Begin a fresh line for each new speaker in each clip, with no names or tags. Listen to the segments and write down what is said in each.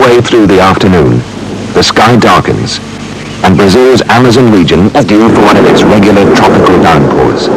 Halfway through the afternoon, the sky darkens, and Brazil's Amazon region is due for one of its regular tropical downpours.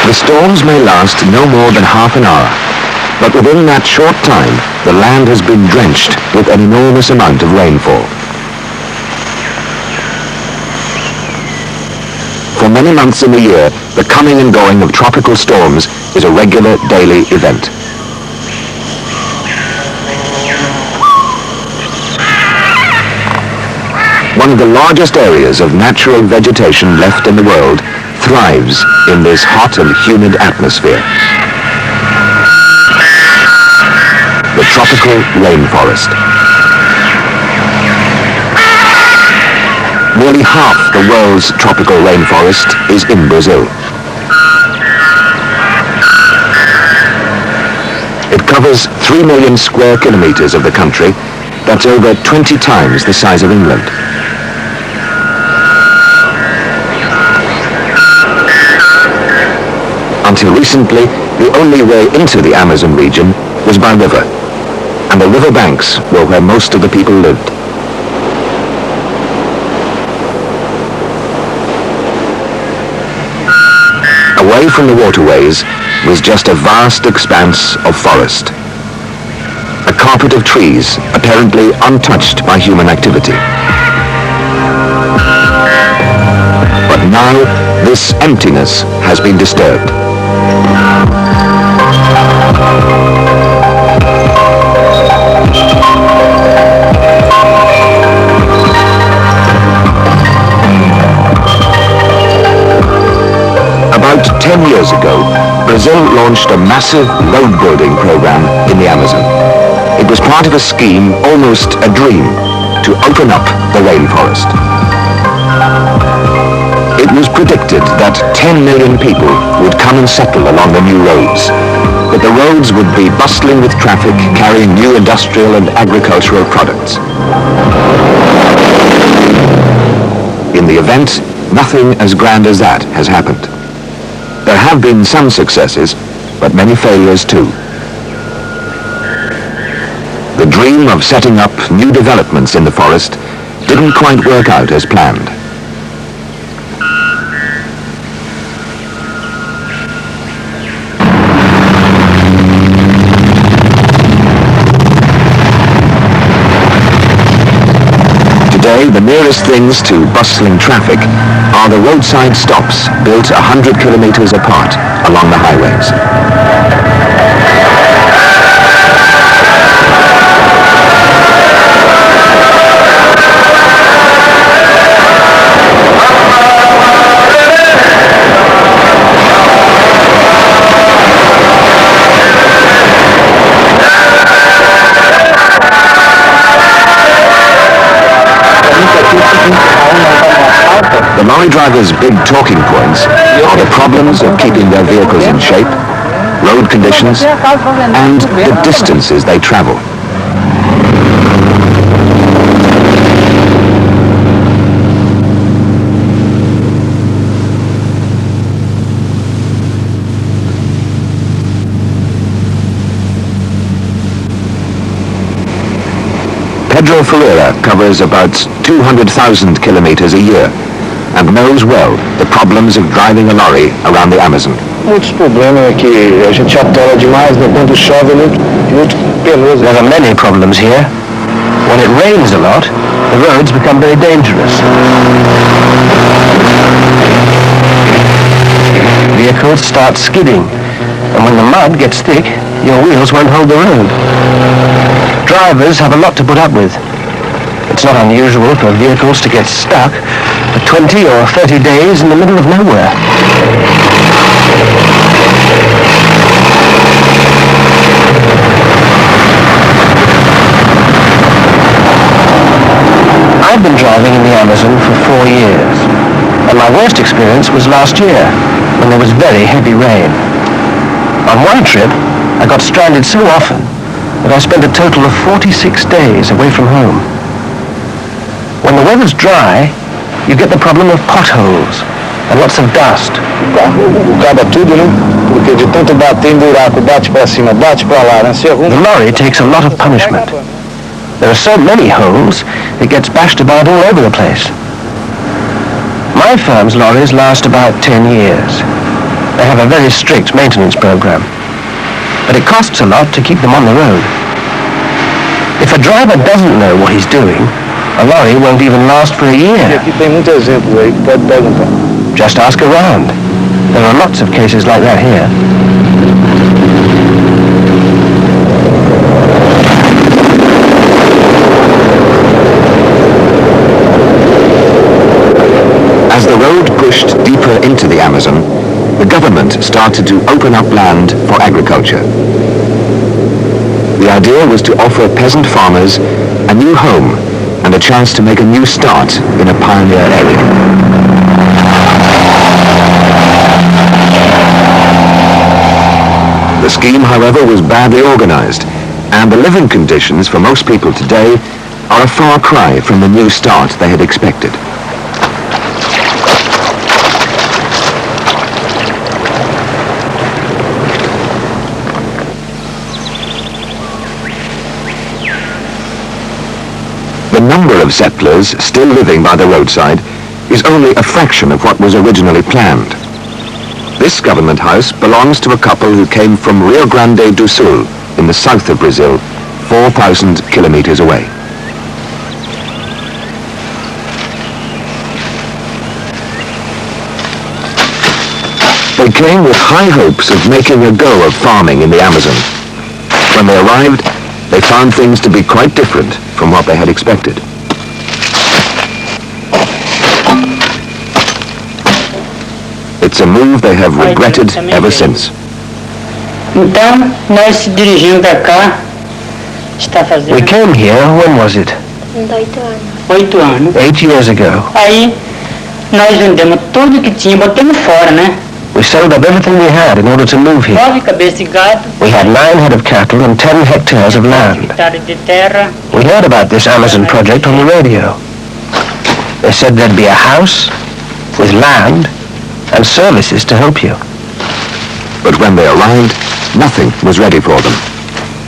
The storms may last no more than half an hour, but within that short time, the land has been drenched with an enormous amount of rainfall. For many months in the year, the coming and going of tropical storms is a regular daily event. One of the largest areas of natural vegetation left in the world thrives in this hot and humid atmosphere. The tropical rainforest. Nearly half the world's tropical rainforest is in Brazil. It covers 3 million square kilometers of the country. That's over 20 times the size of England. Until recently, the only way into the Amazon region was by river, and the river banks were where most of the people lived. Away from the waterways was just a vast expanse of forest, a carpet of trees apparently untouched by human activity. But now, this emptiness has been disturbed. About 10 years ago, Brazil launched a massive road building program in the Amazon. It was part of a scheme, almost a dream, to open up the rainforest. It was predicted that 10 million people would come and settle along the new roads, that the roads would be bustling with traffic carrying new industrial and agricultural products. In the event, nothing as grand as that has happened. There have been some successes, but many failures too. The dream of setting up new developments in the forest didn't quite work out as planned. Today, the nearest things to bustling traffic are the roadside stops built 100 kilometers apart along the highways. The lorry drivers' big talking points are the problems of keeping their vehicles in shape, road conditions, and the distances they travel. Pedro Ferreira covers about 200,000 kilometers a year and knows well the problems of driving a lorry around the Amazon.
Muitos problemas é que a gente atola demais, né? Quando chove é muito penoso.
There are many problems here. When it rains a lot, the roads become very dangerous.
Vehicles start skidding, and when the mud gets thick, your wheels won't hold the road. Drivers have a lot to put up with. It's not unusual for vehicles to get stuck for 20 or 30 days in the middle of nowhere. I've been driving in the Amazon for 4 years, and my worst experience was last year, when there was very heavy rain. On one trip, I got stranded so often that I spent a total of 46 days away from home. When the weather's dry, you get the problem of potholes and lots of dust.
Acaba tudo, né? Porque de tanto bater em buraco, bate pra cima, bate pra lá, né? Se arruma.
The lorry takes a lot of punishment. There are so many holes, it gets bashed about all over the place. My firm's lorries last about 10 years. They have a very strict maintenance program, but it costs a lot to keep them on the road. If a driver doesn't know what he's doing, a lorry won't even last for a
E
year.
aqui tem muito exemplo aí, pode perguntar.
Just ask around. There are lots of cases like that here.
As the road pushed deeper into the Amazon, the government started to open up land for agriculture. The idea was to offer peasant farmers a new home and a chance to make a new start in a pioneer area. The scheme, however, was badly organized, and the living conditions for most people today are a far cry from the new start they had expected. The number of settlers still living by the roadside is only a fraction of what was originally planned. This government house belongs to a couple who came from Rio Grande do Sul in the south of Brazil, 4,000 kilometers away. They came with high hopes of making a go of farming in the Amazon. When they arrived, they found things to be quite different from what they had expected. It's a move they have regretted ever since.
Então, nós se dirigimos para cá, está fazendo
We came here, when was it?
8 anos.
8 years ago.
Aí, nós vendemos tudo que tinha, botamos fora, né?
We sold up everything we had in order to move here.
9 cabeças de gado,
We had 9 head of cattle and 10 hectares of land.
hectares de terra.
We heard about this Amazon project on the radio. They said there'd be a house with land and services to help you.
But when they arrived, nothing was ready for them.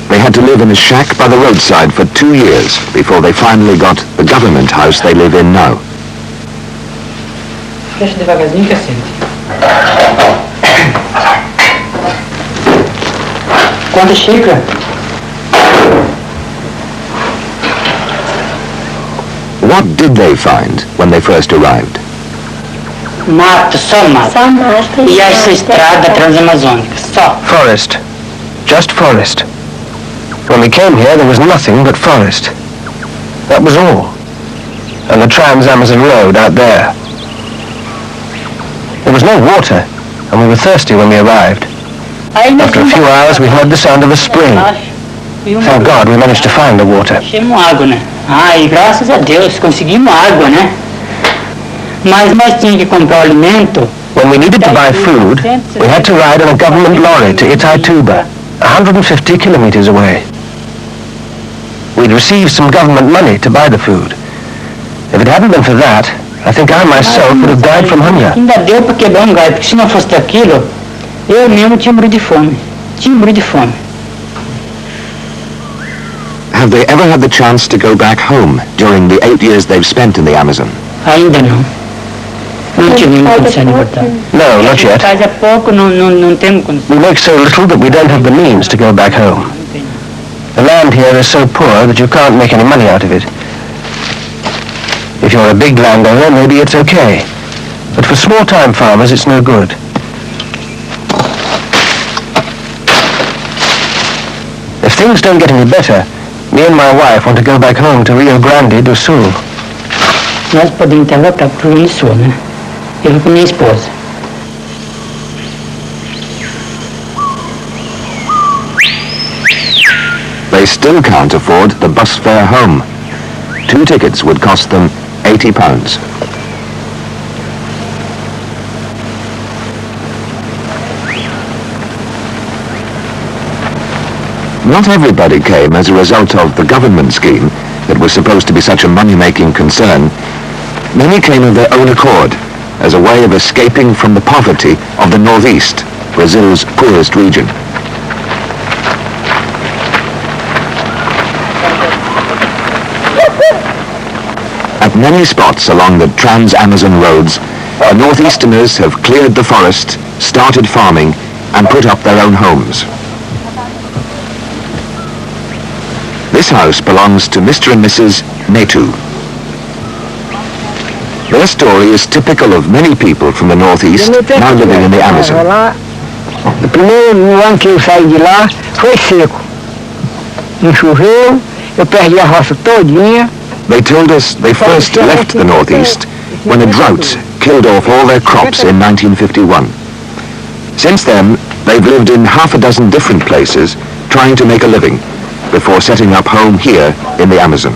They had to live in a shack by the roadside for 2 years before they finally got the government house they live in now.
Deixa devagarzinho que assim. Quanto xícara?
What did they find when they first arrived?
Mato, só mato.
Só mato
E essa estrada transamazônica, só.
Forest. Just forest. When we came here, there was nothing but forest. That was all. And the Trans-Amazon Road out there. There was no water, and we were thirsty when we arrived.
Aí nós
After a few hours, we heard the sound of a spring. Thank God we managed to find the water.
Achamos água, né? Ai, graças a Deus, conseguimos água, né? Mas nós tínhamos que comprar o alimento.
When we needed to buy food, we had to ride on a government lorry to Itaituba, 150 kilometers away. We'd received some government money to buy the food. If it hadn't been for that, I think I myself would have died from hunger.
Ainda deu para quebrar um galho, porque se não fosse daquilo, eu mesmo tinha morrido de fome. Tinha morrido de fome.
Have they ever had the chance to go back home during the 8 years they've spent in the Amazon?
Ainda não. Não tivemos condição de voltar.
No, not yet.
Faz a pouco, não temos condição.
We make so little that we don't have the means to go back home. The land here is so poor that you can't make any money out of it. If you're a big landowner, maybe it's okay. But for small-time farmers, it's no good. If things don't get any better, me and my wife want to go back home to Rio Grande do Sul.
Nós podemos até voltar pro Rio Grande do Sul, né? Eu vou com minha esposa.
They still can't afford the bus fare home. 2 tickets would cost them £80. Not everybody came as a result of the government scheme that was supposed to be such a money-making concern. Many came of their own accord, as a way of escaping from the poverty of the Northeast, Brazil's poorest region. At many spots along the Trans-Amazon roads, the Northeasterners have cleared the forest, started farming, and put up their own homes. This house belongs to Mr. and Mrs. Netu. Their story is typical of many people from the Northeast now living in the Amazon.
O primeiro ano que eu saí de lá foi seco. Não choveu, eu perdi a roça todinha.
They told us they first left the Northeast when a drought killed off all their crops in 1951. Since then, they've lived in half a dozen different places trying to make a living before setting up home here in the Amazon.